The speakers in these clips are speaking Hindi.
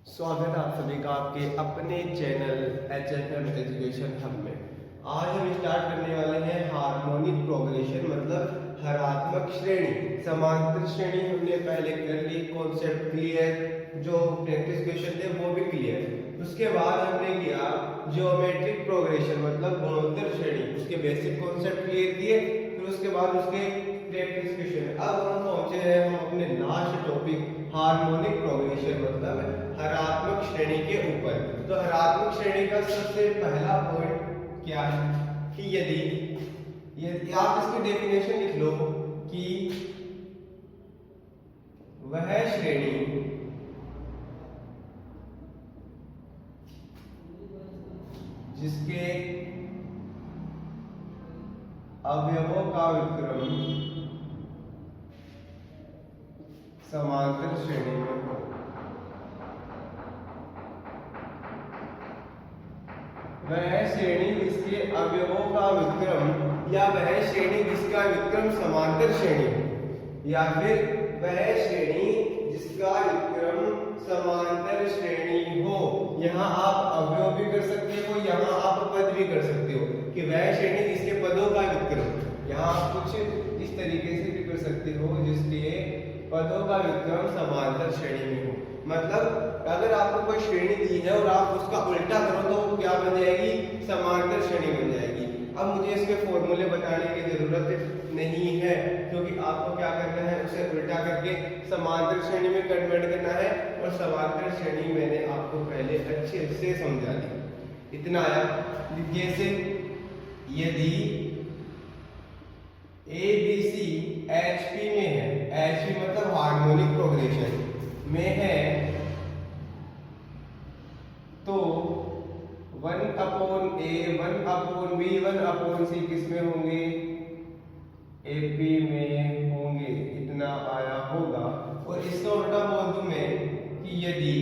स्वागत है आप सभी का आपके अपने चैनल HFM एजुकेशन हब में। आज हम स्टार्ट करने वाले हैं हार्मोनिक प्रोग्रेशन मतलब हरात्मक श्रेणी। समांतर श्रेणी हमने पहले कर ली, कॉन्सेप्ट क्लियर, जो प्रैक्टिस क्वेश्चन थे वो भी क्लियर। उसके बाद हमने किया ज्योमेट्रिक प्रोग्रेशन मतलब गुणोत्तर श्रेणी, उसके बेसिक कॉन्सेप्ट क्लियर किए। फिर उसके बाद उसके प्रैक्टिस क्वेश्चन। अब हम पहुंचे हैं हम अपने लास्ट टॉपिक हार्मोनिक प्रोग्रेशन मतलब हरात्मक श्रेणी के ऊपर। तो हरात्मक श्रेणी का सबसे पहला पॉइंट क्या है कि यदि आप इसकी डेफिनेशन लिख लो कि वह श्रेणी जिसके अवयवों का विक्रम समांतर श्रेणी में हो, वह श्रेणी जिसके अवयवों का विक्रम या वह श्रेणी जिसका विक्रम समांतर श्रेणी हो, या फिर वह श्रेणी जिसका विक्रम समांतर श्रेणी हो। यहाँ आप अवयव भी कर सकते हो, यहाँ आप पद भी कर सकते हो कि वह श्रेणी जिसके पदों का विक्रम, यहाँ आप कुछ इस तरीके से भी कर सकते हो जिसके पदों का विक्रम समांतर श्रेणी में हो। मतलब अगर आपको कोई श्रेणी दी है और आप उसका उल्टा करो तो वो क्या बन जाएगी, समांतर श्रेणी बन जाएगी। अब मुझे इसके फॉर्मूले बताने की जरूरत नहीं है क्योंकि आपको क्या करना है, उसे उल्टा करके समांतर श्रेणी में कन्वर्ट करना है। और समांतर श्रेणी मैंने आपको पहले अच्छे से समझा दी, इतना आया। जैसे यदि ABC HP में है, HP मतलब हार्मोनिक प्रोग्रेशन में है, तो 1/A 1/B 1/C किस में होंगे, AP में होंगे। इतना आया होगा। और इसका उल्टा बोल दूं मैं कि यदि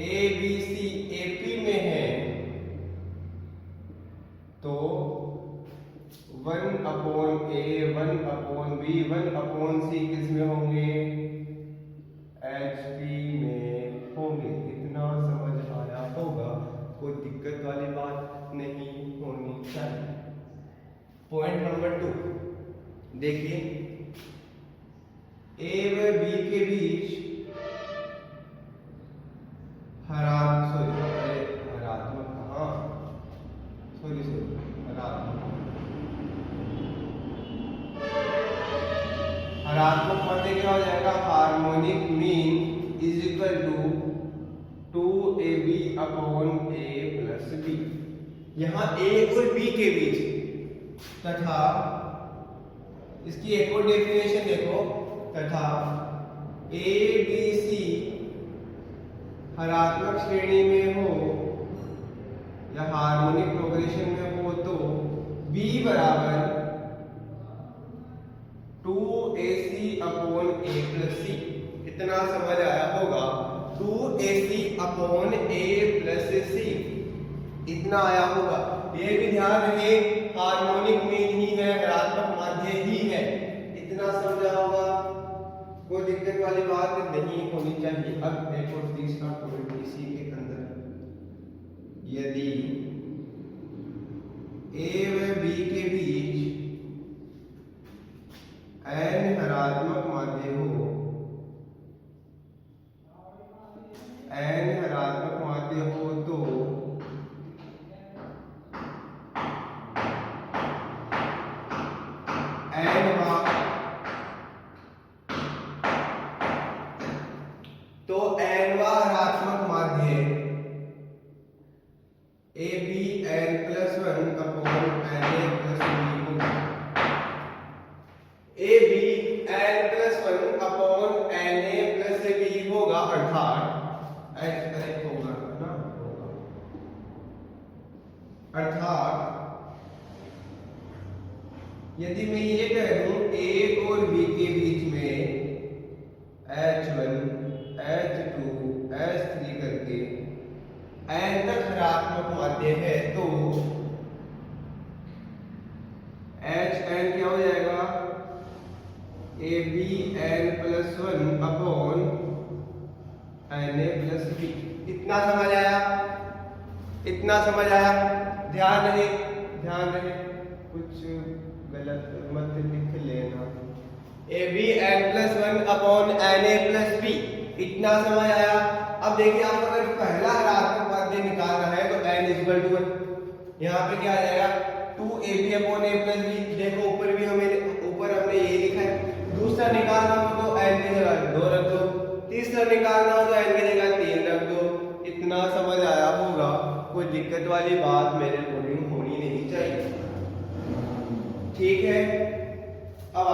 ABC AP में है तो 1/A 1/B 1/C किस में होंगे, HP में होंगे। इतना समझ आया होगा, कोई दिक्कत वाली बात नहीं होनी चाहिए। पॉइंट नंबर 2 देखिए, A व B के बीच हरात्मक माध्य क्या हो जाएगा, harmonic mean is equal to 2AB/A plus B। यहाँ A और B के बीच तथा इसकी एक और डेफिनेशन देखो, तथा ABC हरात्मक श्रेणी में हो या हार्मोनिक प्रोग्रेशन में हो तो B बराबर 2AC/A प्लस C। इतना समझ आया होगा, 2AC/A प्लस C इतना आया होगा। ये भी ध्यान रहे हार्मोनिक मीन ही है, हरात्मक माध्य ही है। इतना समझा होगा, कोई दिक्कत वाली बात नहीं होनी चाहिए। अब एक और तीसरा पॉइंट इसी के अंदर, यदि A व B के बीच n हरात्मक माध्य हो, n हरात्मक माध्य हो तो n-वा हरात्मक माध्य AB n+1/Na प्लस B होगा। AB n+1/Na प्लस B होगा, अर्थात यदि मैं ये कह दूं A और B के बीच में H1 H2 H3 करके n तक हरात्मक माध्य है तो Hn क्या हो जाएगा, AB n+1/n Na+B। इतना समझ आया? इतना समझ आया? ध्यान रहे कुछ गलत मत लिख लेना। AB n+1/Na+B, इतना समझ आया? अब देखिए, आप अगर पहला ऋणात्मक माध्य निकालना है तो n=1, यहाँ पे क्या आ जाएगा 2AB/A+B। देखो ऊपर हमने ये लिखा है। दूसरा निकालना हो तो n की जगह 2 रख दो, तीसरा निकालना हो तो n की जगह 3 रख दो। इतना समझ आया होगा? कोई दिक्कत वाली बात मेरे अकॉर्डिंग होनी नहीं चाहिए। ठीक है, अब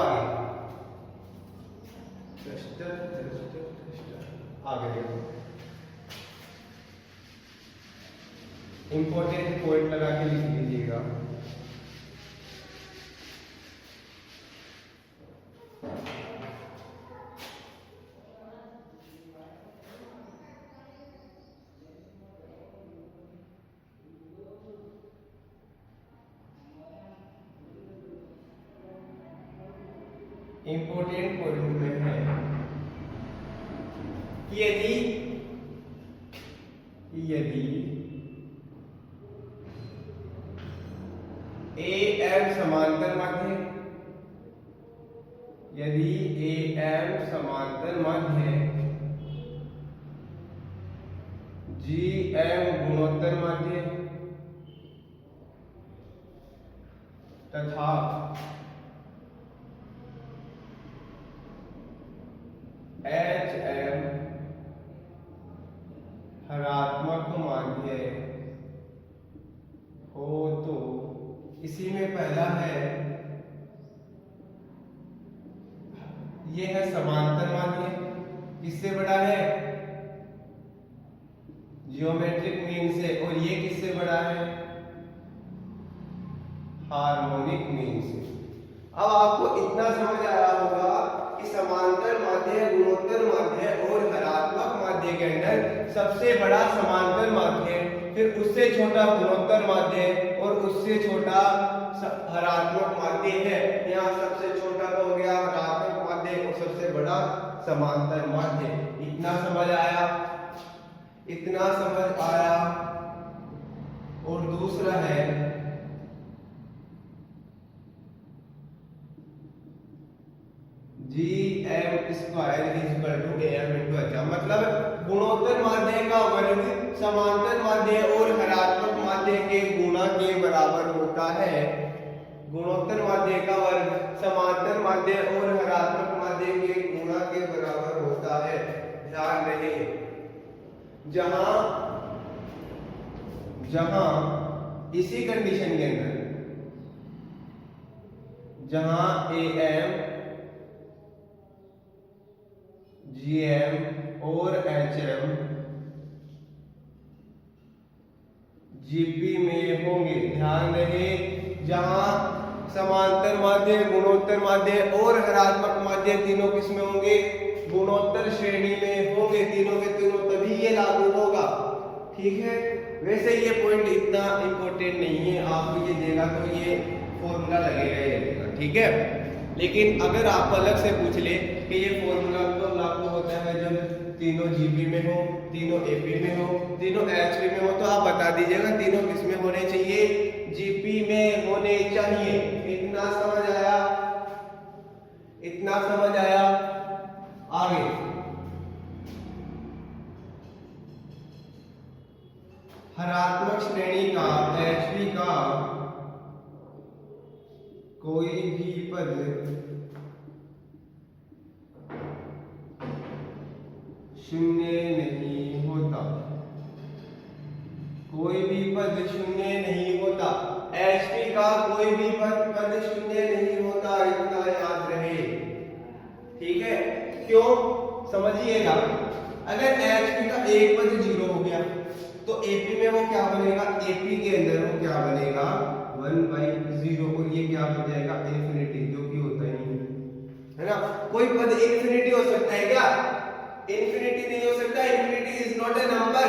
आगे देखो, इंपॉर्टेंट पॉइंट लगा के लिख लीजिएगा। इंपॉर्टेंट पॉइंट में है कि यदि AM समांतर माध्य, यदि AM समांतर माध्य, GM गुणोत्तर माध्य तथा HM हरात्मक माध्य हो तो इसी में पहला है, ये है समांतर माध्य। किससे बड़ा है? जियोमेट्रिक मीन से। और ये किससे बड़ा है? हार्मोनिक मीन से। अब आपको इतना समझ आया होगा कि समांतर माध्य, गुणोत्तर माध्य और हरात्मक माध्य के अंदर सबसे बड़ा समांतर माध्य, फिर उससे छोटा गुणोत्तर माध्य और उससे छोटा हरात्मक माध्य है। यहाँ सबसे छोटा तो हो गया हरात्मक माध्य और सबसे बड़ा समांतर माध्य। इतना समझ आया? इतना समझ आया? और दूसरा है Gm²=AM×H। मतलब गुणोत्तर माध्य का वर्ग समांतर माध्य और हरात्मक माध्य के गुणा के बराबर होता है। गुणोत्तर माध्य का वर्ग समांतर माध्य और हरात्मक माध्य के गुणा के बराबर होता है। ध्यान रहे, जहां इसी कंडीशन के अंदर जहां AM, GM और HM GP में होंगे। ध्यान रहे, जहां समांतर माध्य, गुणोत्तर माध्य और हरात्मक माध्य तीनों किस में होंगे? गुणोत्तर श्रेणी में होंगे। तीनों के तीनों, तभी ये लागू होगा। ठीक है, वैसे ये पॉइंट इतना इंपॉर्टेंट नहीं है, आपको ये देगा तो ये फॉर्मूला लगेगा ही लगेगा। ठीक है, लेकिन अगर आप अलग से पूछ ले कि ये फॉर्मूला तो लागू होता है जब तीनों जीपी में हो, तीनों एपी में हो, तीनों एचपी में हो, तो आप बता दीजिएगा तीनों किस में होने चाहिए? जीपी में होने चाहिए। इतना समझ आया? इतना समझ आया? आगे हरात्मक श्रेणी का एचपी का कोई भी पद शून्य नहीं होता। कोई भी पद शून्य नहीं होता। एचपी का कोई भी पद शून्य नहीं होता, इतना याद रहे। ठीक है, क्यों? समझिएगा, अगर एचपी का एक पद 0 हो गया तो एपी में वो क्या बनेगा? एपी के अंदर वो क्या बनेगा? 1/0। और ये क्या बन जाएगा? इन्फिनिटी, जो कि होता ही नहीं है ना। कोई पद इन्फिनिटी हो सकता है क्या? इन्फिनिटी नहीं हो सकता। Infinity is not a number.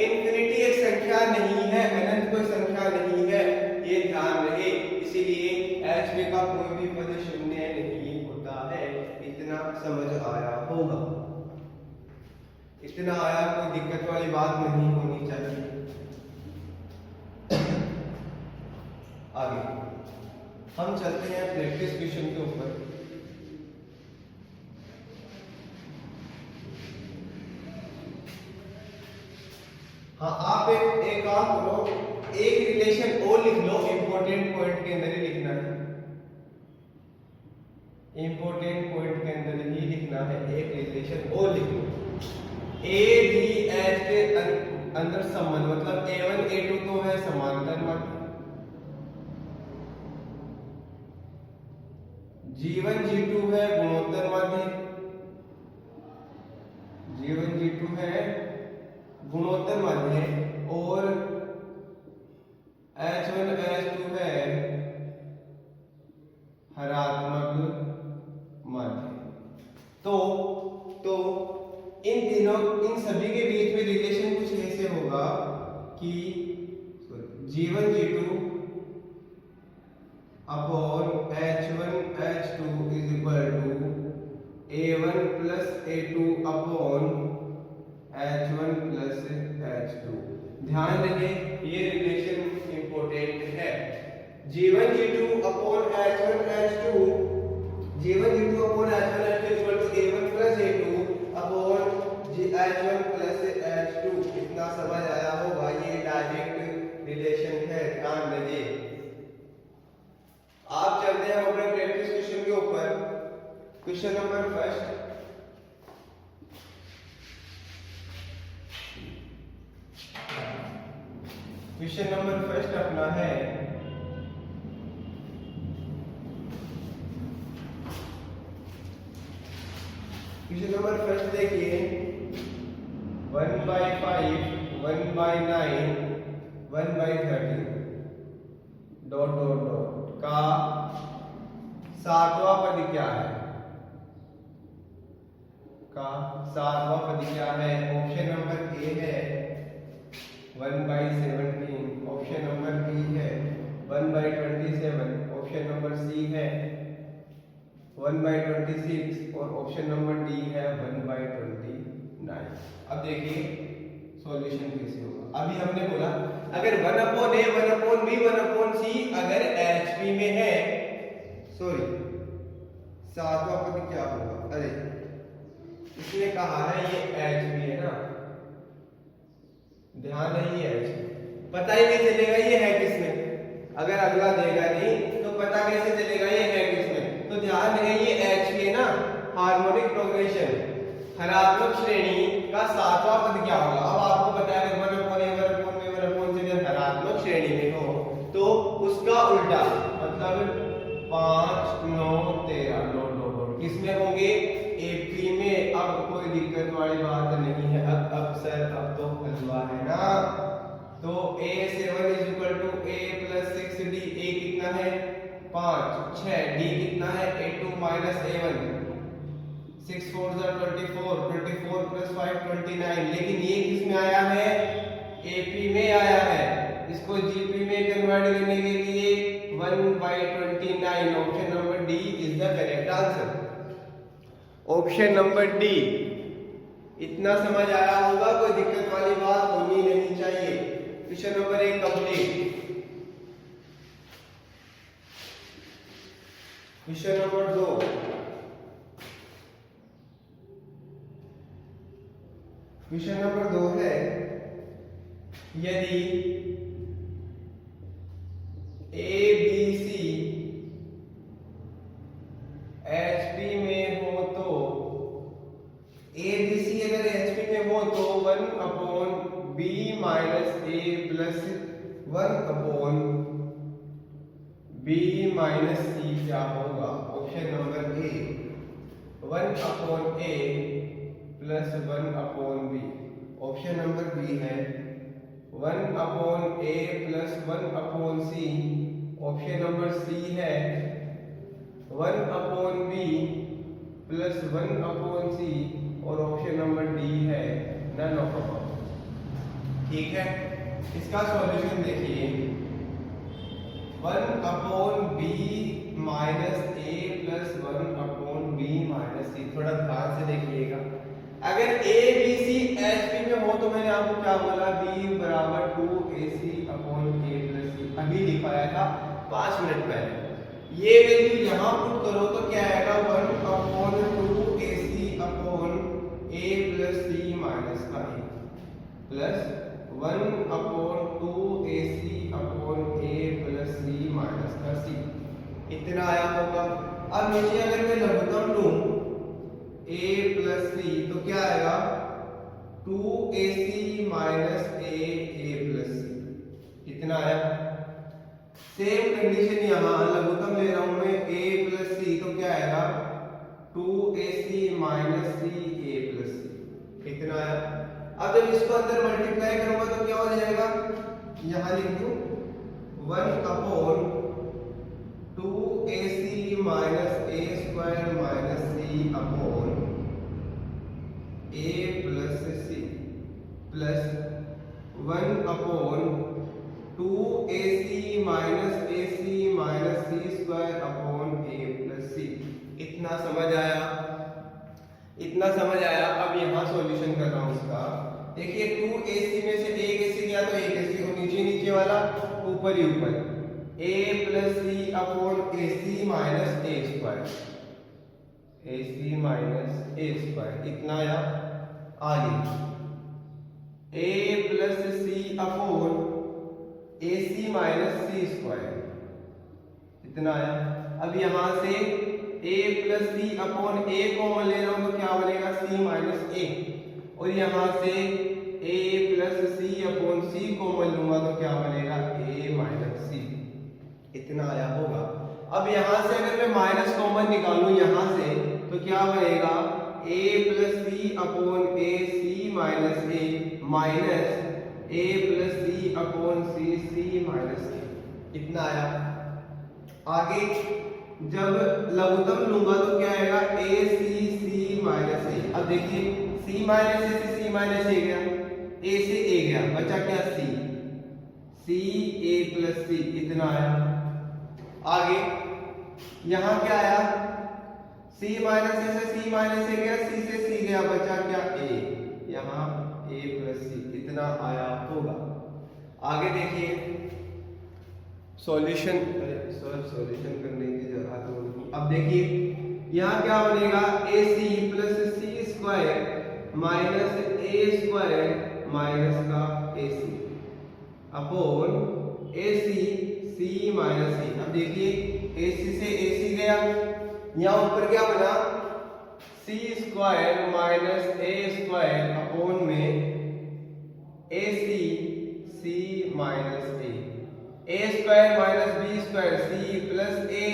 Infinity एक संख्या नहीं है, अनंत कोई संख्या नहीं है, ये ध्यान रहे। इसीलिए एचपी का कोई भी पद शून्य नहीं होता है। इतना समझ आया होगा? इतना आया, कोई दिक्कत वाली बात नहीं होनी चाहिए। आगे हम चलते हैं प्रैक्टिस क्वेश्चन के ऊपर। हाँ, आप एक काम करो, एक रिलेशन और लिख लो, इंपॉर्टेंट पॉइंट के अंदर ही लिखना है, इंपॉर्टेंट पॉइंट के अंदर ही लिखना है, एक रिलेशन और लिख लो। ए बी एच के अंदर संबंध, मतलब A1 A2 तो है समांतर मत, G1 G2 है गुणोत्तर माध्य, G1 G2 है गुणोत्तर माध्य, और H1 H2 है हरात्मक माध्य। तो इन तीनों, इन सभी के बीच में रिलेशन कुछ ऐसे होगा कि G1 G2 upon H1 H2 is equal to A1 plus A2 upon H1 plus H2। ध्यान रखें ये रिलेशन इंपॉर्टेंट है। G1 G2 upon H1 H2, G1 G2 upon H1 H2 equal to A1 plus A2 upon H1 plus H2। इतना समझ आया होगा, ये डायरेक्ट रिलेशन है, ध्यान रखिए। आप चलते हैं अपने प्रैक्टिस क्वेश्चन के ऊपर। Question number first, question number first अपना है क्वेश्चन नंबर फर्स्ट देखिए, 1/5 1/9 1/13 डॉट डॉट डॉट का सातवां पद क्या है, का सातवां पद क्या है। ऑप्शन नंबर ए है 1/17, ऑप्शन नंबर बी है 1/27, ऑप्शन नंबर सी है 1/26 और ऑप्शन नंबर डी है 1/29। अब देखिए सॉल्यूशन कैसे होगा। अभी हमने बोला अगर 1/a 1/b 1/c अगर HP में है, सॉरी सातवां पद क्या होगा, अरे इसने कहा है ये HP है ना, ध्यान नहीं है, पता ही नहीं चलेगा ये है किसमें, अगर अगला देगा नहीं तो पता कैसे चलेगा ये है किसमें। तो ध्यान रहे ये HP है ना, हार्मोनिक प्रोग्रेशन हरात्मक श्रेणी का सातवां पद क्या होगा। अब आपको पता है अगर 1/a हरात्मक श्रेणी में हो तो उसका उल्टा, मतलब 5 9 13 डॉट डॉट डॉट किसमें होंगे, AP में। अब कोई दिक्कत वाली बात नहीं है, अब सर अब तो हलवा है ना। तो A7 is equal to A plus 6D, A कितना है 5 6, D कितना है A2 माइनस A1, 6 4 24 24 प्लस 5 29। लेकिन ये किस में आया है, AP में आया है। इसको GP में कन्वर्ट करने के लिए 1/29, option number D is the correct answer, option number D. इतना समझ आया होगा, कोई दिक्कत वाली बात होनी नहीं चाहिए। Question number 1 complete. Question number 2, question number 2 है यदि ABC HP में हो तो, ABC अगर HP में हो तो 1/b minus A plus 1/b minus C क्या होगा। Option number A 1/a plus 1/b, option number B है 1/a plus 1/c, option number C है 1/b प्लस 1/c और ऑप्शन नंबर डी है नन ऑफ अबव। ठीक है, इसका सॉल्यूशन देखिए 1/b minus a plus 1/b minus c। थोड़ा ध्यान से देखिएगा, अगर A B C हो तो मैंने आपको क्या बोला, b बराबर 2ac upon a plus c अभी लिखाया था 5 मिनट पहले। ये वैल्यू यहाँ पुट करो तो क्या आएगा, 1 upon 2ac upon a plus c minus का a plus 1 upon 2ac upon a plus c minus का c, इतना आया होगा। अब नीचे अगर मैं लघुत्तम लूं a प्लस c तो क्या आएगा, 2ac minus a plus c, इतना आया। सेम कंडीशन यहाँ लघुत्तम ले रहा हूं मैं a प्लस c तो क्या आएगा, 2ac minus c a plus c, इतना आया। अब जब इसको अंदर मल्टीप्लाई करूंगा तो क्या हो जाएगा, यहाँ लिख दूं 1 upon 2ac minus a square minus c upon a plus c plus 1 upon 2ac minus ac minus c square upon a plus c, इतना समझ आया, इतना समझ आया। अब यहाँ सॉल्यूशन कर रहा हूँ इसका। देखिए 2ac में से एक ac गया तो एक ac को नीचे नीचे वाला ऊपर ही ऊपर, a plus c upon ac minus a square, ac minus a square, इतना आया। आगे a plus c upon ac minus c square, इतना आया। अब यहां से a plus c upon a common ले रहा हूं तो क्या बनेगा, c माइनस a, और यहां से a plus c upon c common लूंगा तो क्या बनेगा, a माइनस c, इतना आया होगा। अब यहां से अगर मैं माइनस कॉमन निकालूं यहां से तो क्या बनेगा, a plus c upon a c minus a minus a plus c upon c c minus a, इतना आया। आगे जब लघुत्तम लूंगा तो क्या आएगा, a c c minus a। अब देखिए c माइनस a से c माइनस a गया, a से a गया, बचा क्या c, c a plus c, इतना आया। आगे यहां क्या आया, c माइनस a से c माइनस a गया, c से c गया, बचा क्या a, यहाँ a प्लस c, इतना आया होगा। आगे देखिए सॉल्यूशन, सॉल्यूशन करने की जगह तो नहीं। अब देखिए यहाँ क्या बनेगा, ac plus c square minus a square minus का ac upon ac c minus c। अब देखिए ac से ac गया, यहाँ ऊपर क्या बना, c square minus a square upon में ac c minus a square minus b square c plus a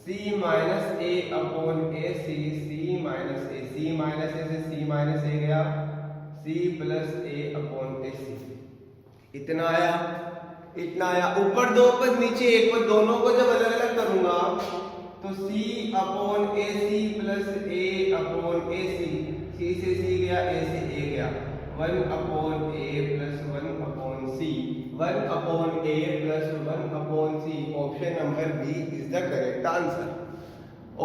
c minus a upon a c minus a, c minus a से c माइनस a गया, c plus a upon a c, इतना आया, इतना आया। ऊपर दो पद नीचे एक पद, दोनों को जब अलग अलग करूंगा तो c upon a c plus a upon a c से c गया, a से a गया, 1 upon a plus 1 upon c, 1 upon a plus 1 upon c। Option number B is the correct answer.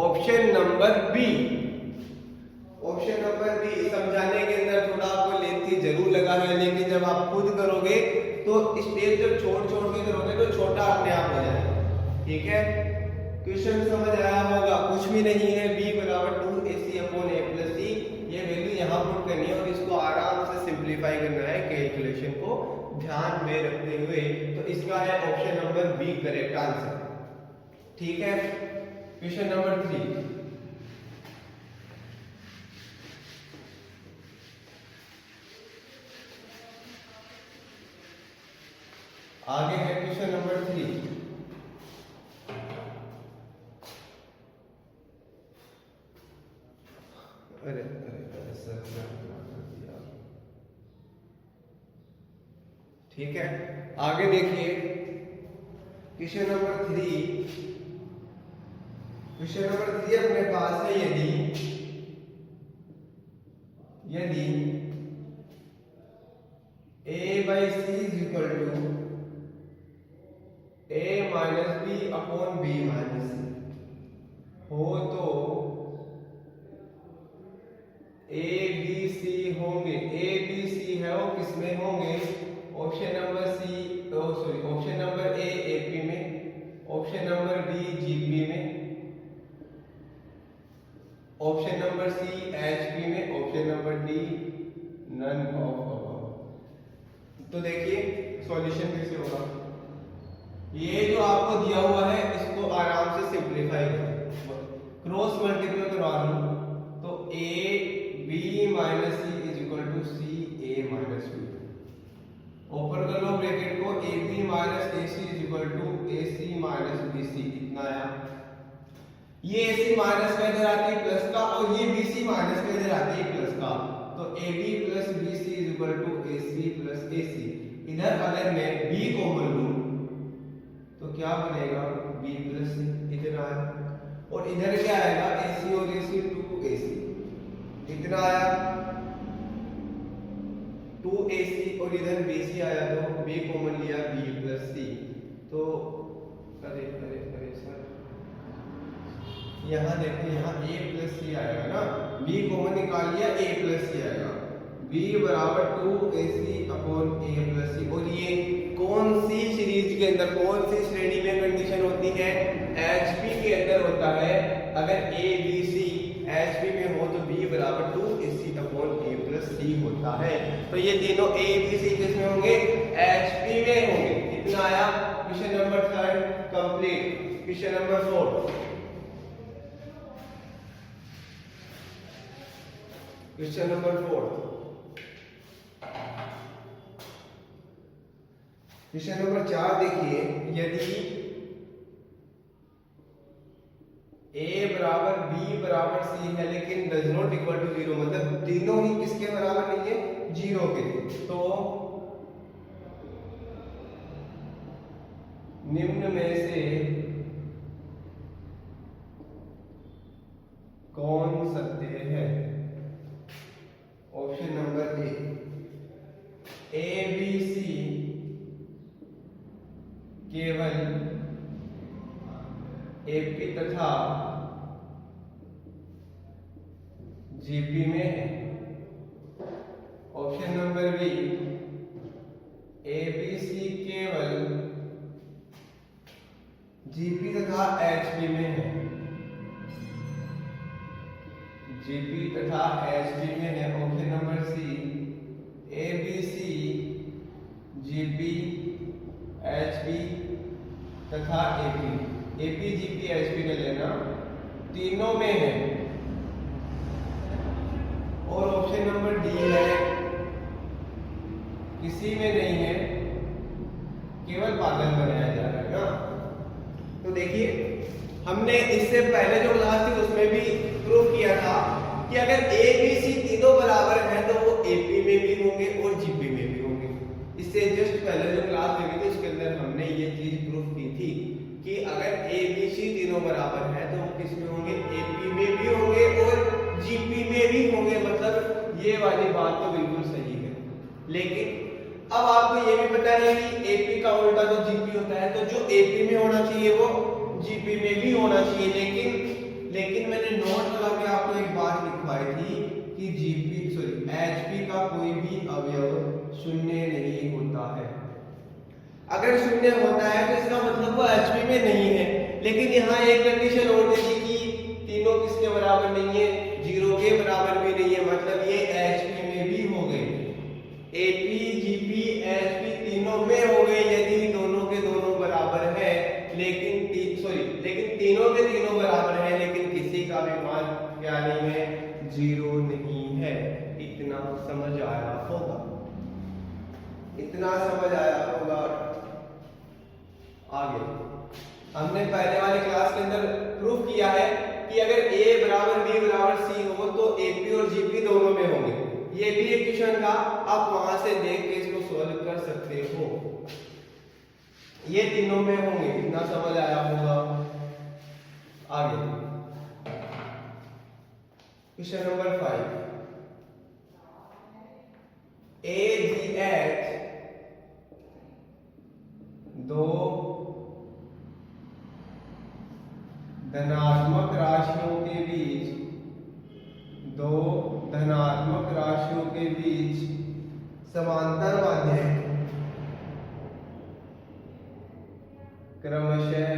Option number B, option number B. समझाने के अंदर थोड़ा आपको लेंथी जरूर लगा है, लेकिन जब आप खुद करोगे तो स्टेप जब छोड़ छोड़ के करोगे तो छोटा अपने आप हो जाएगा। ठीक है, क्वेश्चन समझ आया होगा, कुछ भी नहीं है, b बराबर 2ac upon a plus c, ये वैल्यू यहाँ पुट करनी है और इसको आराम से सिंप्लीफाई करना है कैलकुलेशन को ध्यान में रखते हुए। तो इसका है option number B correct answer. ठीक है, क्वेश्चन नंबर 3। आगे है क्वेश्चन नंबर 3। अरे अरे सर, ठीक है, आगे देखिए क्वेश्चन नंबर 3। क्वेश्चन नंबर 3 अपने पास है, यदि a by c is equal to a minus b upon b minus c हो तो a b c होंगे, ए बी सी है वो किसमें होंगे? Option number option number A AP में, ऑप्शन नंबर बी जीपी में, ऑप्शन नंबर सी एचपी में, option number D none of above. तो देखिए सॉल्यूशन कैसे होगा। ये जो आपको दिया हुआ है इसको आराम से सिंपलीफाई करो, क्रॉस मल्टीप्लाई करवा लूं तो A B minus C is equal to C A minus B. Open कर लो ब्रैकेट को, A B minus A C is equal to A C minus B C. इतना आया। ये ए सी माइनस का इधर आती है प्लस का, और ये बी सी माइनस का इधर आती है प्लस का, तो A B plus B C is equal to A C plus A C. इधर अगर मैं बी कॉमन लूं तो क्या बनेगा? B plus C. इतना आया। और इधर क्या आएगा? ए सी और ए सी टू ए सी। इतना आया 2ac, और इधर bc आया तो b कॉमन लिया b प्लस सी। तो अरे अरे अरे सर, यहाँ देखिए यहाँ a प्लस सी आएगा ना, b कॉमन निकाल लिया a प्लस सी आएगा, b बराबर 2ac अपॉन a प्लस सी। और ये कौन सी सीरीज के अंदर, कौन सी श्रेणी में कंडीशन होती है? HP के अंदर होता है। अगर a b c HP में हो तो b बराबर 2ac अपॉन a प्लस सी होता है। तो ये तीनों a b c किसमें होंगे? HP में होंगे। इतना आया। Question number 3 complete. Question number 4, question number 4, question number 4 देखिए, यदि a बराबर b बराबर c है लेकिन डज नॉट इक्वल टू 0, मतलब तीनों ही किसके बराबर नहीं है? 0 के। तो निम्न में से कौन सत्य है? Option number A B C केवल एपी तथा जीपी में है। ऑप्शन नंबर बी एबीसी केवल जीपी तथा एचपी में है, जीपी तथा एचपी में है। Option number C ABC GP HP तथा एपी, एपी जीपी एचपी का लेना, तीनों में है। और ऑप्शन नंबर डी है किसी में नहीं है, केवल पागल बनाया जा रहा है ना। तो देखिए हमने इससे पहले जो क्लास थी उसमें भी प्रूव किया था कि अगर ए बी सी तीनों बराबर हैं तो वो एपी में भी होंगे और जीपी में भी होंगे। इससे जस्ट पहले जो क्लास लगी थी उसके अंदर हमने ये चीज प्रूव की थी कि अगर ए बी सी तीनों बराबर हैं तो वो किस में होंगे? एपी में भी होंगे और जीपी में भी होंगे। मतलब ये वाली बात तो बिल्कुल सही है। लेकिन अब आपको ये भी पता है कि एपी का उल्टा तो जीपी होता है, तो जो एपी में होना चाहिए वो जीपी में भी होना चाहिए। लेकिन मैंने नोट लगा के आपको एक बात लिखवाई थी कि एचपी का कोई भी अवयव शून्य नहीं होता है। अगर शून्य होता है तो इसका मतलब वो एचपी में नहीं है। लेकिन यहाँ एक कंडीशन और दी थी कि तीनों किसके बराबर नहीं है? 0 के बराबर भी नहीं है। मतलब ये एचपी में भी हो गए, एपी जीपी एचपी तीनों में हो गए यदि दोनों के दोनों बराबर है। लेकिन तीनों के तीनों बराबर है लेकिन किसी का भी मान क्या नहीं है? 0 नहीं है। इतना समझ आया होगा, इतना समझ आया होगा। आगे हमने पहले वाली क्लास के अंदर प्रूफ किया है कि अगर a बराबर b बराबर c हो तो AP और GP दोनों में होंगे। ये भी एक क्वेश्चन था, आप वहां से देख के इसको सॉल्व कर सकते हो। ये तीनों में होंगे, इतना समझ आया होगा। आगे क्वेश्चन नंबर 5, AGH दो धनात्मक राशियों के बीच के बीच समांतर माध्य क्रमशः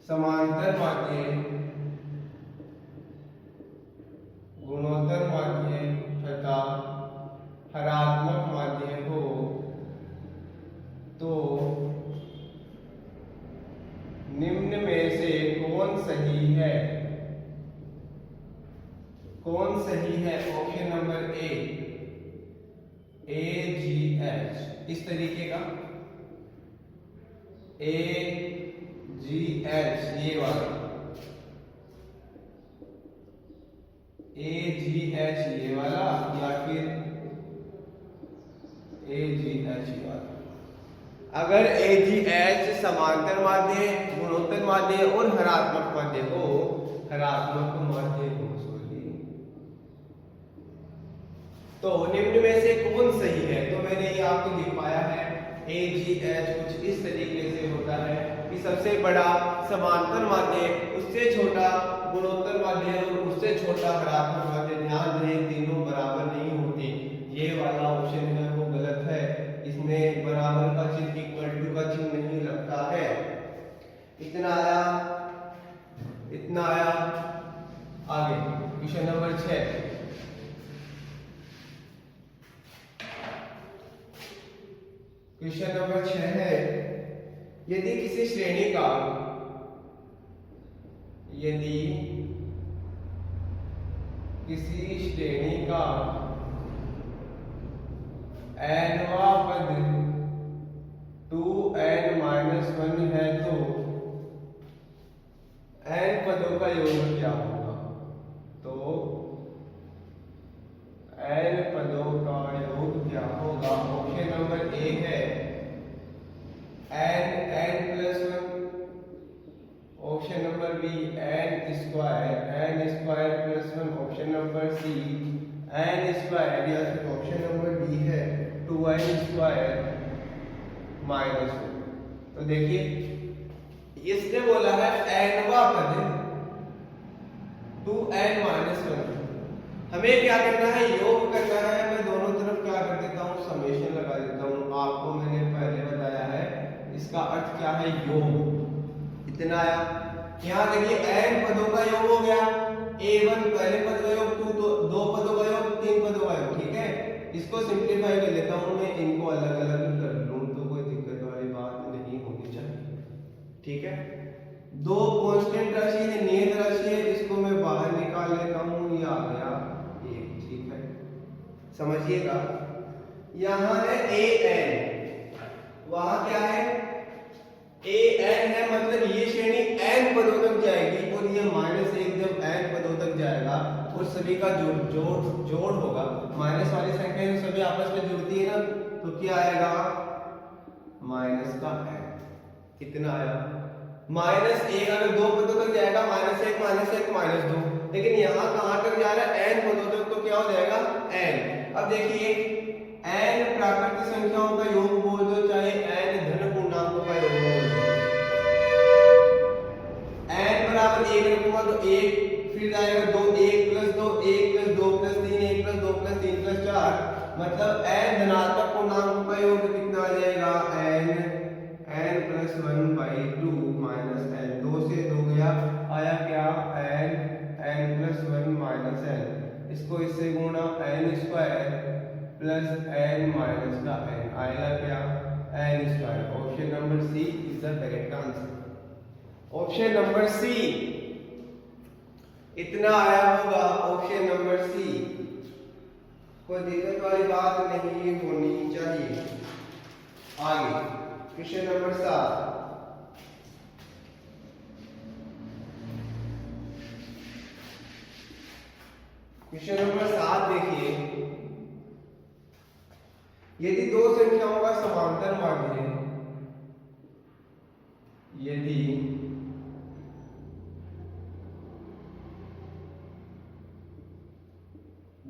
समांतर माध्य, गुणोत्तर माध्य तथा हरात्मक माध्य हो तो निम्न में से कौन सही है? कौन सही है? ऑप्शन नंबर ए जी एच, इस तरीके का ए जी एच, ये वाला ए जी एच ये वाला, या फिर ए जी एच ये वाला। अगर ए जी एच समांतर माध्य, गुणोत्तर माध्य और हरात्मक माध्य हो, हरात्मक माध्य हो तो निम्न में से कौन सही है? तो मैंने ये आपको लिख पाया है, ए जी एच कुछ इस तरीके से होता है कि सबसे बड़ा समांतर माध्य, उससे छोटा गुणोत्तर माध्य और उससे छोटा हरात्मक माध्य। ध्यान रहे तीनों बराबर नहीं होते। ये वाला ऑप्शन है वो गलत है, इसमें बराबर का चिन्ह, इक्वल टू का चिन्ह नहीं लगता है। इतना आया, इतना आया। आगे क्वेश्चन नंबर 6। क्वेश्चन नंबर 6 है, यदि किसी श्रेणी का, यदि किसी श्रेणी का nवां पद 2n-1 है तो n पदों का योग क्या होगा? तो n पदों का योग क्या होगा? ऑप्शन नंबर ए है n+1, option number B n² n² +1, option number C n², या फिर ऑप्शन नंबर डी है 2n² -1। तो देखिए इसने बोला है nवां पद 2n-1, हमें क्या करना है? योग करना है। मैं दोनों तरफ क्या कर देता हूँ? समेशन लगा देता हूँ। आपको मैंने पहले बताया है इसका अर्थ क्या है, योग। इतना आया। यहाँ देखिए n पदों का योग हो गया, a1 पहले पद का योग, 2 दो पदों का योग, 3 पदों का योग। ठीक है, इसको सिंप्लीफाई कर लेता हूँ मैं, इनको अलग अलग कर लूँ तो कोई दिक्कत वाली बात नहीं होनी चाहिए। ठीक है, दो कांस्टेंट राशि है, नियत राशि है, इसको मैं बाहर निकाल लेता हूँ, ये आ गया 1। ठीक है, समझिएगा। यहाँ है an, वहां क्या है? an है, मतलब ये श्रेणी n पदों तक जाएगी और ये -1 जब n पदों तक जाएगा और सभी का जोड़ होगा। माइनस वाली संख्या तो सभी आपस में जुड़ती है ना, तो क्या आएगा? माइनस का n। कितना आया? -1 अगर दो पदों तक जाएगा -1 -2, लेकिन यहाँ कहां तक जा रहा है? n पदों तक, तो क्या हो जाएगा? n। अब देखिए n प्राकृतिक संख्याओं का योग बोल दो, चाहे n धन पूर्णांकों का योग बोल दो। n बराबर 1 रखूंगा तो 1, फिर जाएगा 2, 1+2 1+2 +3 1+2 +3 +4, मतलब n धनात्मक पूर्णांकों का योग कितना आ जाएगा? n+1/2 -n, 2 से 2 गया, आया क्या? n+1 -n, इसको इससे गुणा n² +n माइनस का n, आएगा क्या? n²। Option number C is the correct answer. Option number C, इतना आया होगा। ऑप्शन नंबर सी, कोई दिक्कत वाली बात नहीं होनी चाहिए। आगे क्वेश्चन नंबर 7। क्वेश्चन नंबर 7 देखिए, यदि दो संख्याओं का समांतर माध्य, यदि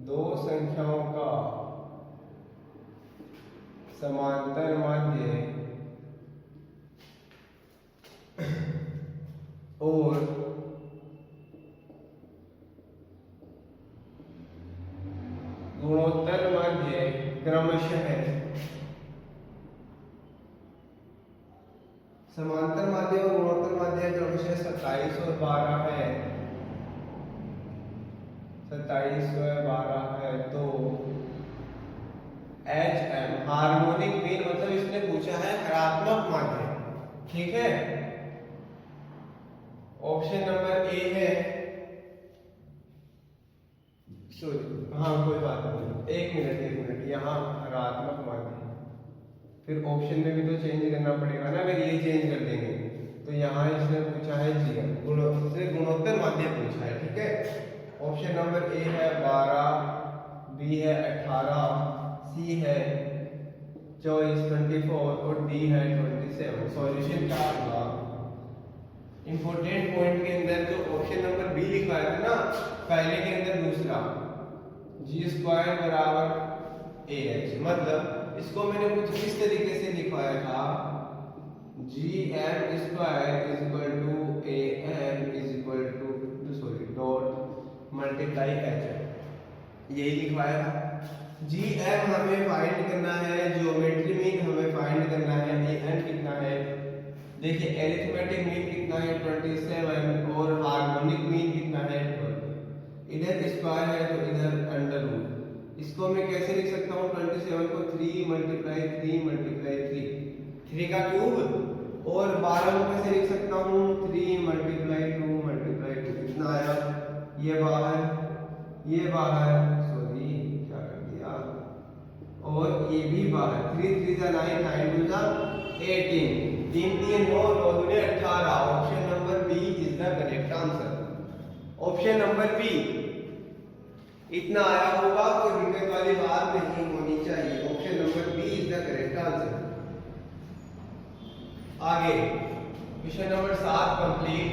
दो संख्याओं का समांतर माध्य और गुणोत्तर माध्य क्रमशः है। समांतर माध्य और गुणोत्तर माध्य क्रमशः 27 और 12 है। 27 और 12 है। तो HM हार्मोनिक मीन मतलब इसने पूछा है हरात्मक माध्य। ठीक है, ऑप्शन नंबर ए है, सॉरी हाँ कोई बात नहीं, एक मिनट यहाँ हरात्मक माध्य, फिर ऑप्शन में भी तो चेंज करना पड़ेगा ना। अगर ये चेंज कर देंगे तो यहाँ इसने पूछा है GM गुणोत्तर माध्य पूछा है। ठीक है, ऑप्शन नंबर ए है 12, बी है 18, सी है 24 और डी है 27। सॉल्यूशन क्या होगा? इंपॉर्टेंट पॉइंट के अंदर जो ऑप्शन नंबर बी लिखा है ना, पहले के अंदर दूसरा g² बराबर AH, मतलब इसको मैंने कुछ इस तरीके से लिखवाया था, GM² डॉट मल्टीप्लाई HM, यही लिखवाया था। GM हमें फाइंड करना है, ज्योमेट्री मीन हमें फाइंड करना है, AN कितना है, देखिए एरिथमेटिक मीन कितना है 27 और हार्मोनिक मीन कितना है 12। इधर स्क्वायर है तो इधर अंडर रूट। इसको मैं कैसे लिख सकता हूँ? 27 को 3 × 3 का क्यूब, और 12 को कैसे लिख सकता हूँ? 3 × 2 कितना आया? ये बाहर सॉरी क्या कर दिया, और ये भी बाहर। 3 3 9 9 2 18, 3 3 9 9 2 18। Option number B is the correct answer. Option number B इतना आया होगा, कोई दिक्कत वाली बात नहीं होनी चाहिए। Option number B is the correct answer. आगे क्वेश्चन नंबर 7 कंप्लीट।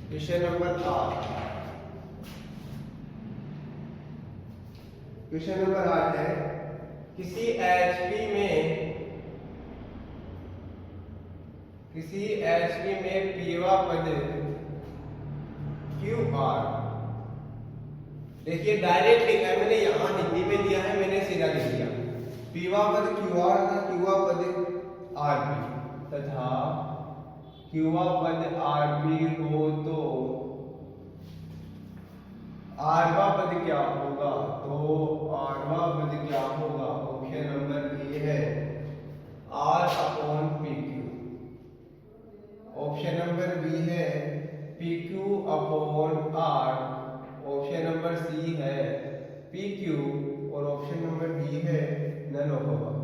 क्वेश्चन नंबर 8, क्वेश्चन नंबर 8 है, किसी HP में पीवा पद QR, देखिए डायरेक्ट लिखा है मैंने, यहां हिंदी में दिया है, मैंने सीधा लिख दिया। पीवा पद QR का क्यूआ पद RP तथा क्यूआ पद RP हो तो आरवा पद क्या होगा? तो आरवा पद क्या होगा? ऑप्शन नंबर ए है R/PQ। ऑप्शन नंबर बी है PQ/R। ऑप्शन नंबर सी है PQ, और ऑप्शन नंबर डी है नन ऑफ अबव।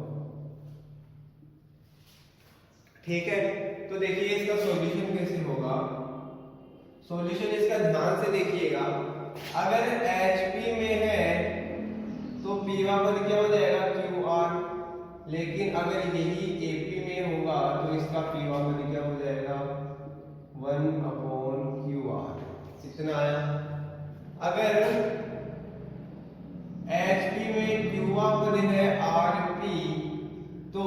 ठीक है, तो देखिए इसका सॉल्यूशन कैसे होगा। सॉल्यूशन इसका ध्यान से देखिएगा। अगर HP में है तो पीवा पद क्या हो जाएगा? QR। लेकिन अगर यही AP में होगा तो इसका पीवा पद क्या हो जाएगा? 1/QR। इतना आया। अगर HP में क्यूआ पद है RP, तो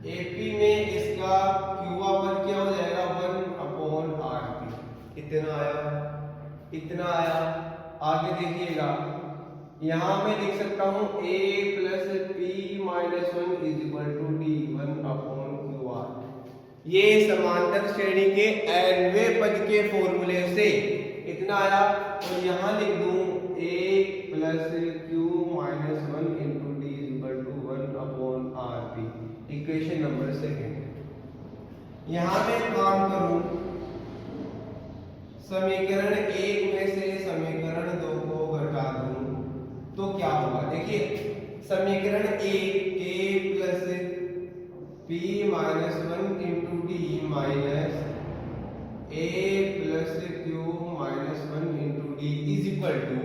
AP में इसका क्यूआ पद क्या हो जाएगा? 1/RP। इतना आया। आगे देखिएगा, यहां मैं लिख सकता हूं A + P - 1 = D 1/QR। ये समांतर श्रेणी के nवें पद के फॉर्मूले से इतना आया। और यहां लिख दूं A + Q - 1 × D = 1/RP। Equation number 2। यहां मैं काम करूं, समीकरण 1 में से समीकरण 2 को घटा दूं तो क्या होगा? देखिए समीकरण 1 A + P - 1 × D minus A + Q - 1 × D is equal to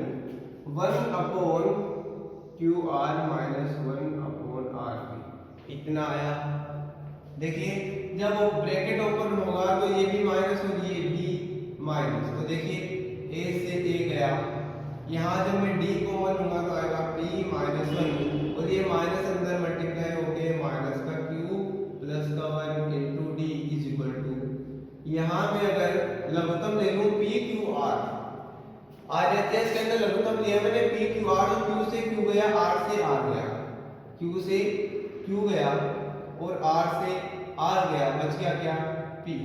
1/QR - 1/RP। इतना आया। देखिए जब वो ब्रैकेट ओपन होगा तो ये भी माइनस और ये भी माइनस, तो देखिए A से A गया, यहाँ जब मैं D कॉमन लूंगा तो आएगा P - 1, और ये माइनस अंदर मल्टीप्लाई होके माइनस का क्यूब प्लस का 1 × D इज इक्वल टू, यहाँ में अगर लघुत्तम ले लूं पी क्यू आर, आ जाते हैं इसके अंदर लघुत्तम लिया मैंने पी क्यू आर, तो क्यू से क्यू गया, आर से आर गया, क्यू से क्यू गया और आर से आर गया, बच गया क्या पी।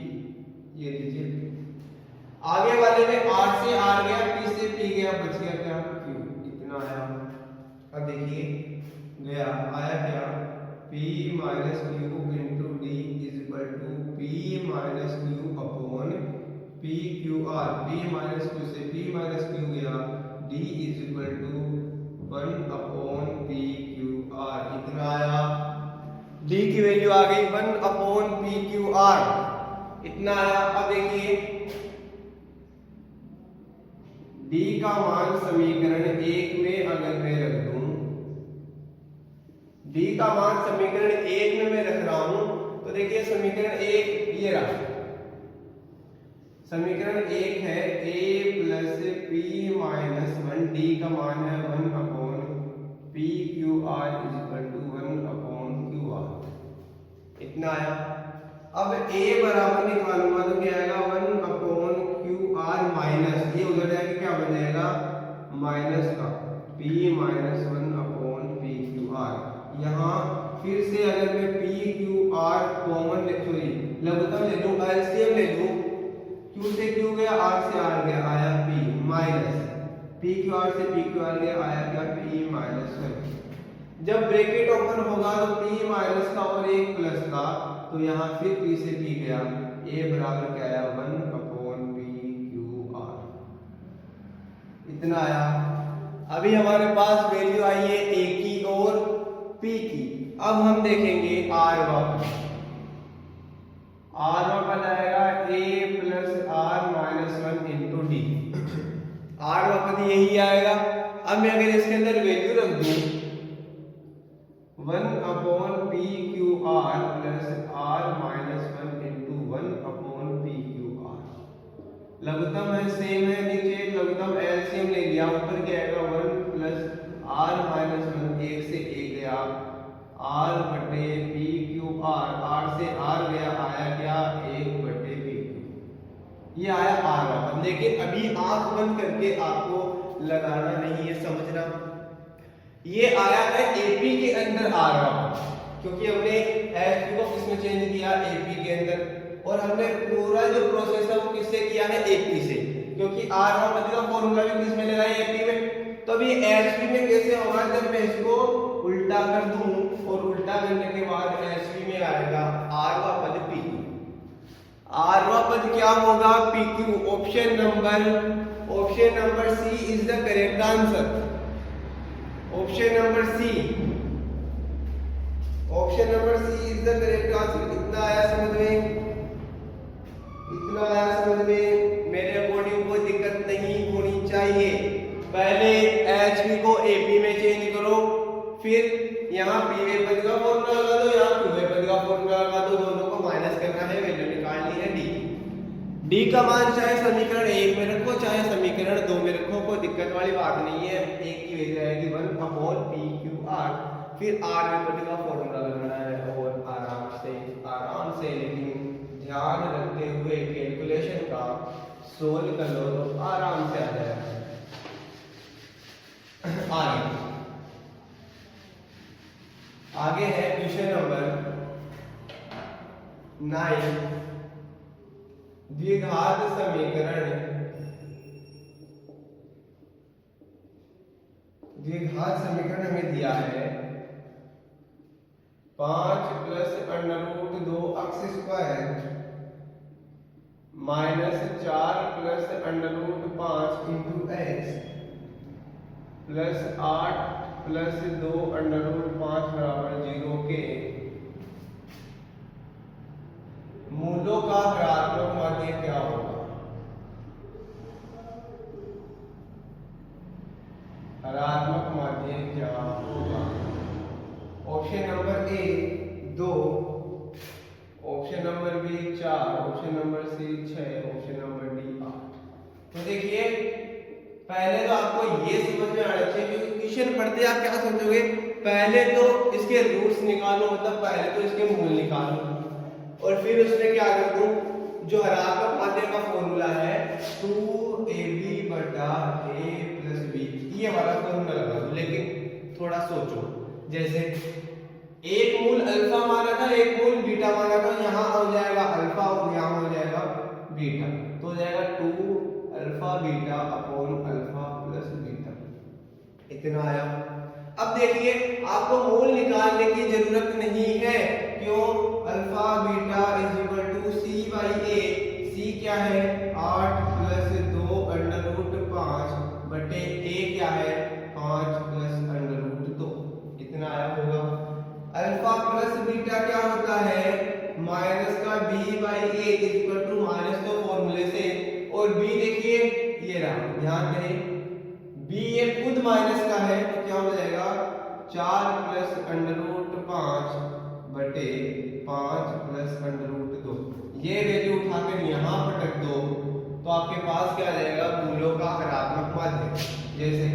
ये लीजिए आगे वाले में आर से आर गया, पी से पी गया, बच गया क्या क्यू, इतना आया। अब देखिए गया आया क्या P minus Q into D is equal to P minus Q upon P Q R, P minus Q से P माइनस क्यू गया, D is equal to 1 upon P Q R, इतना आया। D की वैल्यू आ गई 1 अपॉन P क्यू आर, इतना आया। अब देखिए D का मान समीकरण 1 में अगर मैं रख दूं, D का मान समीकरण 1 में मैं रख रहा हूं, तो देखिए समीकरण 1 ये रहा, समीकरण 1 है a plus p minus 1, D का मान है 1 upon p Q R is equal to 1 upon Q R, इतना आया। अब a बराबर निकालूंगा तो क्या आएगा 1 अपॉन क्यू आर माइनस, ये उधर जाएगा क्या बन जाएगा माइनस का p minus 1 upon p Q R. यहाँ फिर से अगर मैं P Q R common sorry लघुत्तम ले लूं, एलसीएम ले लूं, क्यू से क्यू गया, आर से आर गया, आया P minus P Q are से पी क्यू आर गया, आया क्या पी माइनस 1। जब ब्रैकेट ओपन होगा तो पी माइनस का और एक प्लस का, तो यहाँ फिर पी से पी गया, ए बराबर क्या आया 1 अपॉन पी क्यू आर, इतना आया। अभी हमारे पास वैल्यू आई है ए की और P की। अब हम देखेंगे R वापस, R वापस आएगा A plus R minus 1 into D, R वापस यही आएगा। अब मैं अगर इसके अंदर वैल्यू रख दूं 1 upon P Q R plus R minus 1 into 1 upon P Q R, लघुत्तम है सेम है, नीचे लघुत्तम एलसीएम ले लिया, ऊपर क्या आएगा 1 प्लस R माइनस 1, एक से एक गया R बटे पी क्यू आर, R से R गया, आया क्या 1 बटे पी क्यू, ये आया R वापस। लेकिन अभी आंख बंद करके आपको लगाना नहीं है, समझना, ये आया है एपी के अंदर R वापस, क्योंकि हमने एच को किसमें चेंज किया एपी के अंदर, और हमने पूरा जो प्रोसेस है वो किससे किया है एपी से, क्योंकि R वापस का फॉर्मूला भी किसमें लगाया एपी में। तो अभी एचपी में कैसे होगा, जब मैं इसको उल्टा कर दूं और उल्टा करने के बाद एचपी में आएगा आरवा पद पी, आरवा पद क्या होगा PQ. Option number C is the correct answer, option number C is the correct answer. इतना आया समझ में, इतना आया समझ में, मेरे अकॉर्डिंग कोई दिक्कत नहीं होनी चाहिए। पहले एचपी को एपी में चेंज करो, फिर यहाँ पी वे पद का फॉर्मूला लगा दो, यहाँ क्यू वे पद का फॉर्मूला लगा दो, दोनों को माइनस करना है, वैल्यू निकालनी है डी का मान चाहे समीकरण 1 में रखो चाहे समीकरण 2 में रखो, कोई दिक्कत वाली बात नहीं है। एक की वैल्यू आएगी 1 अपॉन पी क्यू आर, फिर आर वे पद का फॉर्मूला लगाना है और आराम से लेकिन ध्यान रखते हुए कैलकुलेशन का सोल्व कर लो तो आराम से आ जाएगा। आगे है क्वेश्चन नंबर 9, द्विघात समीकरण हमें दिया है 5 plus √2 x square minus 4 plus √5 into x plus 8 plus 2 √5 बराबर 0 के मूलों का ऋणात्मक माध्य क्या होगा। ऋणात्मक माध्य क्या होगा। Option number A 2, option number B 4, option number C 6, option number D 8। तो देखिए पहले तो आपको ये समझ में आना चाहिए, क्योंकि क्वेश्चन पढ़ते आप क्या समझोगे, पहले तो इसके रूट्स निकालो, मतलब पहले तो इसके मूल निकालो और फिर उसमें क्या कर दूं जो हरात्मक माध्य का फॉर्मूला है 2ab बटा a प्लस b, ये वाला फॉर्मूला लगा दो। लेकिन थोड़ा सोचो, जैसे एक मूल अल्फा माना था, एक मूल बीटा माना था, यहाँ हो जाएगा अल्फा और यहाँ हो जाएगा बीटा, तो हो जाएगा 2 alpha beta upon alpha plus beta, इतना आया। अब देखिए आपको मूल निकालने की जरूरत नहीं है, क्यों? Alpha beta is equal to C by A, C क्या है 8 प्लस 2 अंडर रूट 5 बटे ए क्या है 5 प्लस अंडर रूट 2, इतना आया होगा। अल्फा प्लस बीटा क्या होता है माइनस का b by A is equal to minus तो फॉर्मूले से, और b देखिए ये रहा, ध्यान रहे b ये खुद माइनस का है, तो क्या हो जाएगा 4 प्लस अंडर रूट 5 बटे 5 प्लस अंडर रूट 2, ये वैल्यू उठाकर यहाँ पटक दो तो आपके पास क्या आ जाएगा मूलों का हरात्मक माध्य। जैसे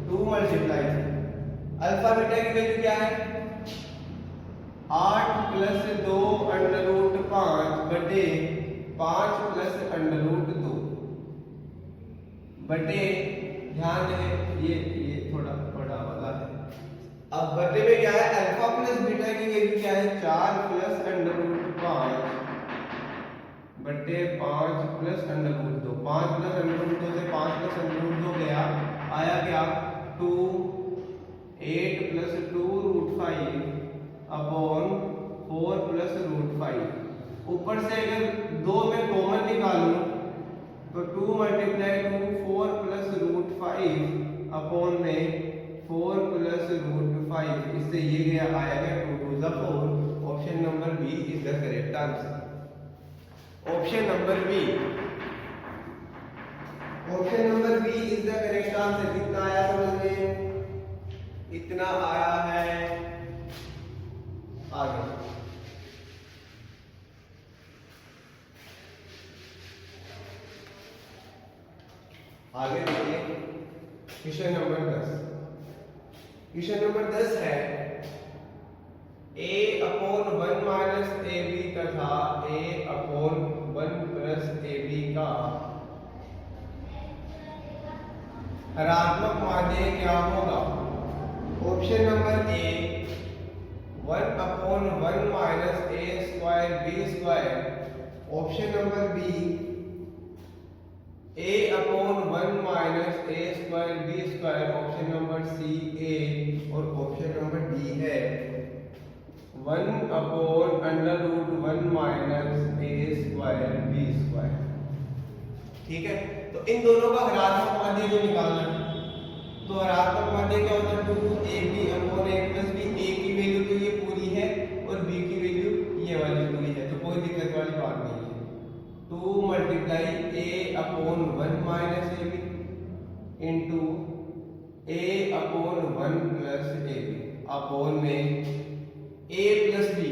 2 मल्टीप्लाई अल्फा बीटा की वैल्यू क्या है 8 प्लस 2 अंडर रूट 5 बटे 5 प्लस अंडर रूट 2 बटे, ध्यान दें ये थोड़ा बड़ा वाला है। अब बटे में क्या है अल्फा प्लस बीटा की वैल्यू क्या है 4 प्लस अंडर रूट 5 बटे 5 plus under root 2, 5 plus under root 2 से 5 प्लस अंडर रूट 2 गया, आया क्या 2 8 plus 2 root 5 upon 4 plus root 5, ऊपर से अगर 2 में कॉमन निकालूं तो 2 मल्टीप्लाई 2 4 प्लस रूट 5 अपॉन में 4 प्लस रूट 5, इससे ये गया आएगा 2 to the 4। Option number B is the correct answer. Option number B, option number B is the correct answer. कितना आया समझ में, इतना आया है। आगे आगे देखिए क्वेश्चन नंबर 10। क्वेश्चन नंबर 10 है a upon 1 minus A B तथा a upon 1 plus A B का हरात्मक माध्य क्या होगा। Option number A 1 upon 1 minus A square B square, option number B a upon 1 minus A square B square, option number C A, और ऑप्शन नंबर डी है 1 upon under root 1 minus A square B square. ठीक है, तो इन दोनों का हरात्मक माध्य जो निकालना है, तो हरात्मक माध्य क्या होता है 2ab upon a plus b, a की वैल्यू तो ये पूरी है और b की वैल्यू ये वाली पूरी है, तो कोई दिक्कत वाली बात नहीं है। 2 multiply a upon 1 minus A B into a upon 1 plus A B upon में a प्लस b,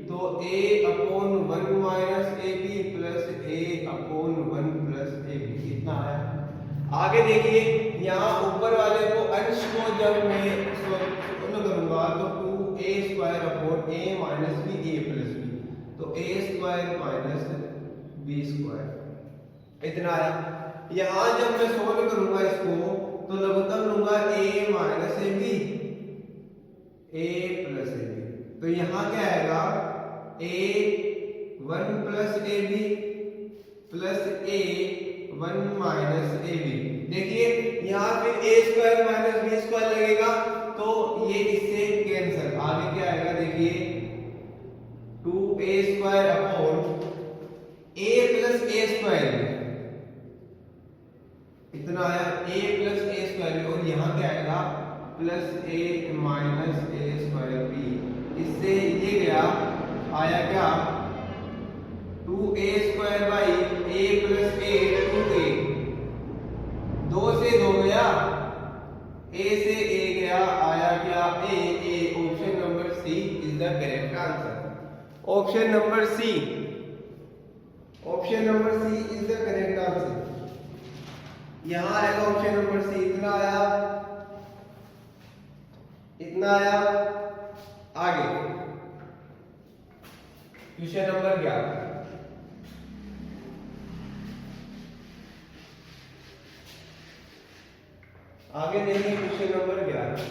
तो a upon 1 minus A B plus a upon 1 plus A B, इतना आया। आगे देखिए यहाँ ऊपर वाले को अंश को जब मैं शून्य करूंगा तो 2a square upon a minus b a plus b, तो a square minus b square, इतना आया। यहाँ जब मैं शून्य करूंगा इसको तो लघुत्तम लूंगा a minus A B a plus A B, तो यहाँ क्या आएगा a 1 plus A B plus a 1 minus A B. देखिए यहाँ फिर a square minus b square लगेगा तो ये इससे कैंसिल, आगे क्या आएगा देखिए 2a square upon a plus a square, इतना आया a प्लस a स्क्वायर, और यहाँ क्या आएगा plus a minus a square b, इससे ये गया आया क्या 2a square by a plus a 2a, 2 से 2 गया, a से a गया, आया क्या a, option number C is the correct answer. Option number C, option number C is the correct answer. यहां आएगा ऑप्शन नंबर सी, इतना आया, इतना आया। आगे क्वेश्चन नंबर 11। आगे देखिए क्वेश्चन नंबर 11।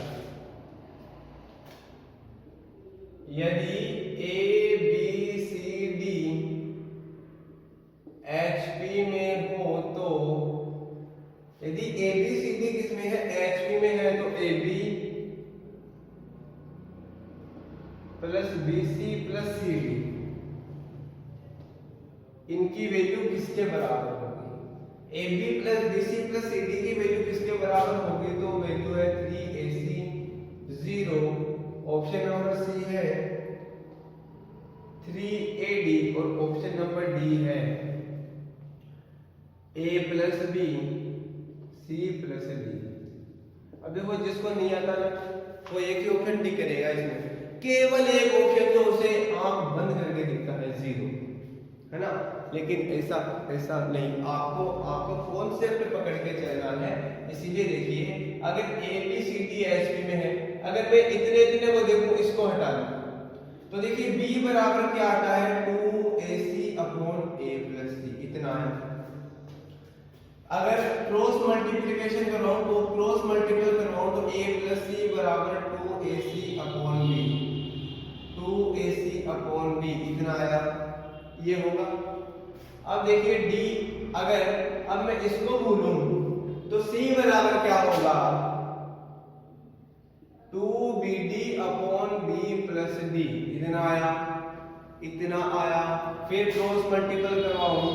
यदि A B C D HP में हो तो, यदि ए बी सी डी किसमें है, एचपी में है, तो A B plus B C plus C D इनकी वैल्यू किसके बराबर होगी? A B plus B C plus C D की वैल्यू किसके बराबर होगी? तो वैल्यू है 3ac 0, ऑप्शन नंबर सी है 3ad और ऑप्शन नंबर डी है a plus B C plus d. अब देखो जिसको नहीं आता ना वो एक ही ऑप्शन टिक करेगा, इसमें केवल एक ऑप्शन जो उसे आंख बंद करके दिखता है 0, है ना। लेकिन ऐसा नहीं, आपको कॉन्सेप्ट पकड़ के चलना है। इसीलिए देखिए अगर A B C D H P में है, अगर मैं इतने को देखूं, इसको हटा दूं, तो देखिए b बराबर क्या आता है 2ac upon a plus c, इतना है। अगर क्रॉस मल्टीप्लिकेशन करवाऊं तो क्रॉस मल्टीपल करवाऊं तो a प्लस c बराबर 2ac upon b, 2ac upon b इतना आया, ये होगा। अब देखिए d, अगर अब मैं इसको भूलूं तो c बराबर क्या होगा 2bd upon b plus d, इतना आया। फिर क्रॉस मल्टीपल करवाऊं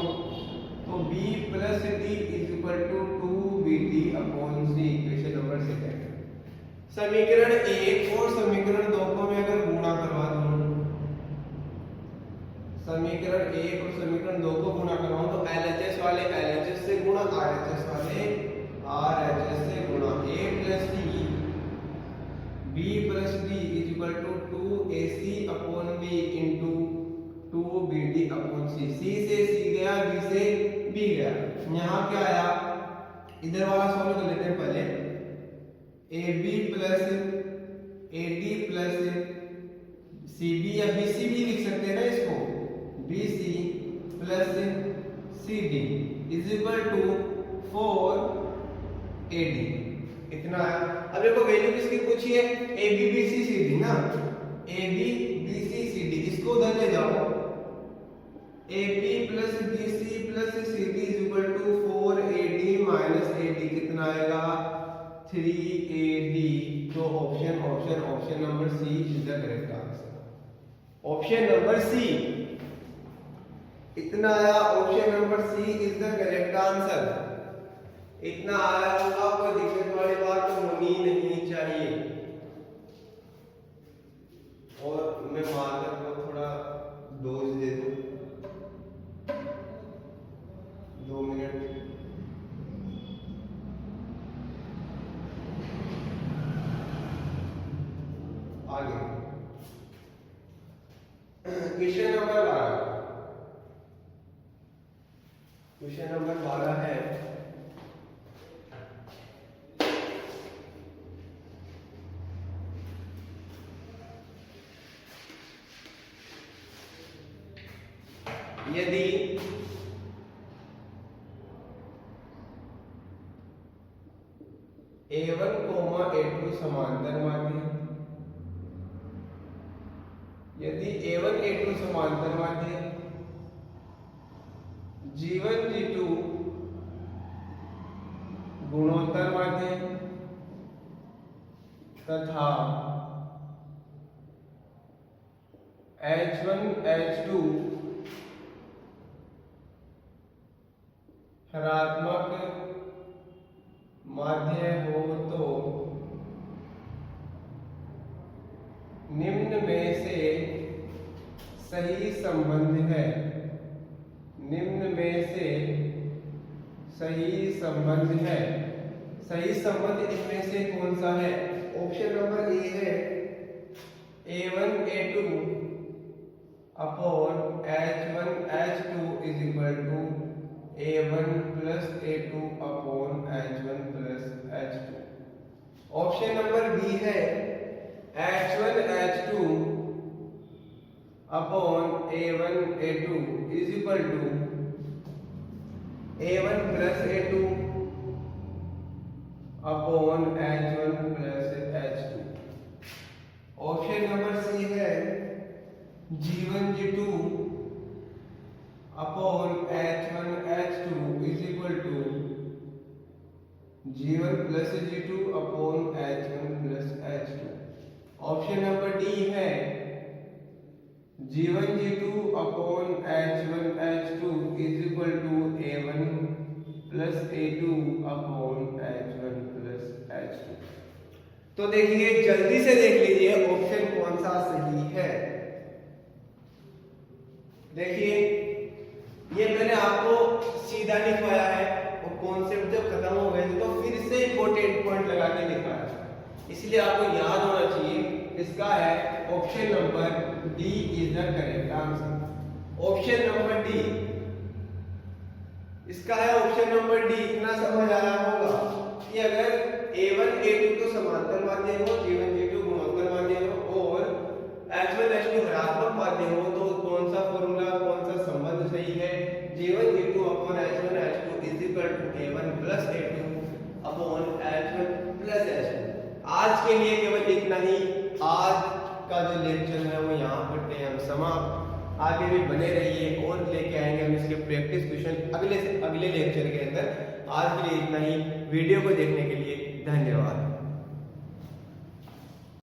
तो b plus d is equal to 2bd upon c, question number 2। समीकरण 1 और समीकरण 2 को मैं अगर गुणा करवा दूं, समीकरण 1 और समीकरण 2 को गुणा करवाऊं तो LHS वाले LHS से गुणा, RHS वाले RHS से गुणा, a plus d b plus d is equal to 2ac upon b into 2bd upon c। c से c गया, b से b गया, यहाँ क्या आया, इधर वाला सॉल्व कर लेते हैं पहले। ab plus ad plus cb या bc भी लिख सकते हैं ना इसको, bc plus cd is equal to 4ad, इतना आया। अब देखो वैल्यू किसकी पूछी है, A B B C C D ना, A B B C C D, इसको उधर ले जाओ, A B plus B C plus C D is equal to 4ad minus ad, कितना आएगा 3ad। तो option number C is the correct answer, option number C, इतना आया, option number C is the correct answer. इतना आया होगा, कोई दिक्कत वाली बात तो होनी नहीं चाहिए। और मैं मार्कर को थोड़ा डोज दे दूं, 2 मिनट। आगे क्वेश्चन नंबर 12, क्वेश्चन नंबर 12 है यदि a1, a2 समांतर माध्य, यदि a1 a2 समांतर माध्य, g1 g2 गुणोत्तर माध्य तथा h1 h2 ऋणात्मक माध्य हो तो निम्न में से सही संबंध है, निम्न में से सही संबंध है। सही संबंध इनमें से कौन सा है? ऑप्शन नंबर ए है a1 a2 upon h1 h2 is equal to a1 plus a2 upon h1 plus h2। Option number B है h1 h2 upon a1 a2 is equal to a1 plus a2 upon H1 plus H2। Option number C है G1 G2 upon H1 H2 is equal to G1 plus G2 upon H1 plus H2। Option number D है G1 G2 upon H1 H2 is equal to A1 plus A2 upon H1 plus H2। तो देखिए जल्दी से देख लीजिए ऑप्शन कौन सा सही है। देखिए ये मैंने आपको सीधा लिखवाया है और कॉन्सेप्ट जब खत्म हो गए थे तो फिर से इंपॉर्टेंट पॉइंट लगा के लिखवाया है, इसलिए आपको याद होना चाहिए। इसका है option number D is the correct answer. Option number D, इसका है ऑप्शन नंबर डी। इतना समझ आया होगा कि अगर A1 A2 तो समांतर माध्यम हो, G1 G2 गुणोत्तर माध्यम हो और H1 H2 ऋणात्मक माध्यम हो तो कौन सा फॉर्मूला, कौन सा संबंध सही है? G1 G2 upon H1 H2 is equal to A1 plus A2 upon H1 plus H2। आज के लिए केवल इतना ही। आज का जो लेक्चर है वो यहाँ करते हैं हम समाप्त। आगे भी बने रहिए और लेके आएंगे हम इसके प्रैक्टिस क्वेश्चन अगले लेक्चर के अंदर। आज के लिए इतना ही। वीडियो को देखने के लिए धन्यवाद।